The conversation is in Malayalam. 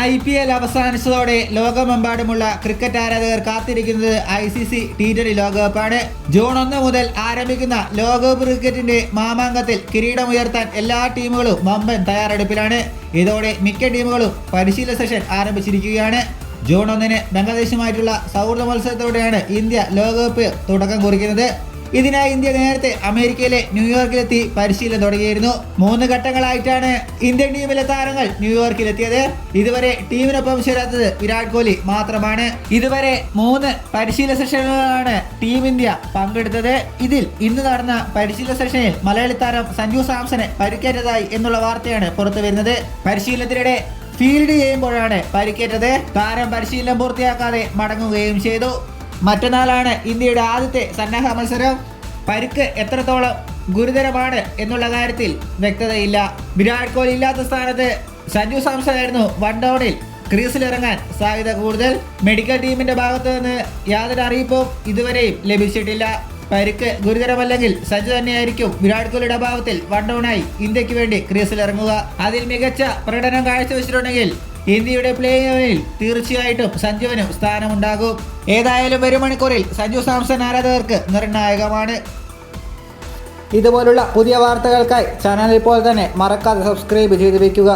IPL അവസാനിച്ചതോടെ ലോകമെമ്പാടുമുള്ള ക്രിക്കറ്റ് ആരാധകർ കാത്തിരിക്കുന്നത് ICC T20 ലോകകപ്പാണ്. ജൂൺ 1 മുതൽ ആരംഭിക്കുന്ന ലോകകപ്പ് ക്രിക്കറ്റിന്റെ മാമാങ്കത്തിൽ കിരീടമുയർത്താൻ എല്ലാ ടീമുകളും വമ്പൻ തയ്യാറെടുപ്പിലാണ്. ഇതോടെ മിക്ക ടീമുകളും പരിശീലന സെഷൻ ആരംഭിച്ചിരിക്കുകയാണ്. ജൂൺ 1 ബംഗ്ലാദേശുമായിട്ടുള്ള സൗഹൃദ മത്സരത്തോടെയാണ് ഇന്ത്യ ലോകകപ്പ് തുടക്കം കുറിക്കുന്നത്. ഇതിനായി ഇന്ത്യ നേരത്തെ അമേരിക്കയിലെ ന്യൂയോർക്കിലെത്തി പരിശീലനം തുടങ്ങിയിരുന്നു. 3 ഘട്ടങ്ങളായിട്ടാണ് ഇന്ത്യൻ ടീമിലെ താരങ്ങൾ ന്യൂയോർക്കിലെത്തിയത്. ഇതുവരെ ടീമിനൊപ്പം ചേരാത്തത് വിരാട് കോഹ്ലി മാത്രമാണ്. ഇതുവരെ 3 പരിശീലന സെഷനുകളാണ് ടീം ഇന്ത്യ പങ്കെടുത്തത്. ഇതിൽ ഇന്ന് നടന്ന പരിശീലന സെഷനിൽ മലയാളി താരം സഞ്ജു സാംസന് പരിക്കേറ്റതായി എന്നുള്ള വാർത്തയാണ് പുറത്തു വരുന്നത്. പരിശീലനത്തിനിടെ ഫീൽഡ് ചെയ്യുമ്പോഴാണ് പരിക്കേറ്റത്. താരം പരിശീലനം പൂർത്തിയാക്കാതെ മടങ്ങുകയും ചെയ്തു. മറ്റന്നാളാണ് ഇന്ത്യയുടെ ആദ്യത്തെ സന്നാഹ മത്സരം. പരിക്ക് എത്രത്തോളം ഗുരുതരമാണ് എന്നുള്ള കാര്യത്തിൽ വ്യക്തതയില്ല. വിരാട് കോഹ്ലി ഇല്ലാത്ത സ്ഥാനത്ത് സഞ്ജു സാംസൺ ആയിരുന്നു വൺ ഡൗണിൽ ക്രീസിലിറങ്ങാൻ സാധ്യത കൂടുതൽ. മെഡിക്കൽ ടീമിന്റെ ഭാഗത്തു നിന്ന് യാതൊരു അറിയിപ്പും ഇതുവരെയും ലഭിച്ചിട്ടില്ല. പരിക്ക് ഗുരുതരമല്ലെങ്കിൽ സഞ്ജു തന്നെയായിരിക്കും വിരാട് കോഹ്ലിയുടെ അഭാവത്തിൽ വൺ ഡൗണായി ഇന്ത്യക്ക് വേണ്ടി ക്രീസിലിറങ്ങുക. അതിൽ മികച്ച പ്രകടനം കാഴ്ചവെച്ചിട്ടുണ്ടെങ്കിൽ ഇന്ത്യയുടെ പ്ലേയിങ്ങിൽ തീർച്ചയായിട്ടും സഞ്ജുവിനും സ്ഥാനമുണ്ടാകും. ഏതായാലും വരും മണിക്കൂറിൽ സഞ്ജു സാംസൺ ആരാധകർക്ക് നിർണായകമാണ്. ഇതുപോലുള്ള പുതിയ വാർത്തകൾക്കായി ചാനൽ ഇപ്പോൾ തന്നെ മറക്കാതെ സബ്സ്ക്രൈബ് ചെയ്ത് വയ്ക്കുക.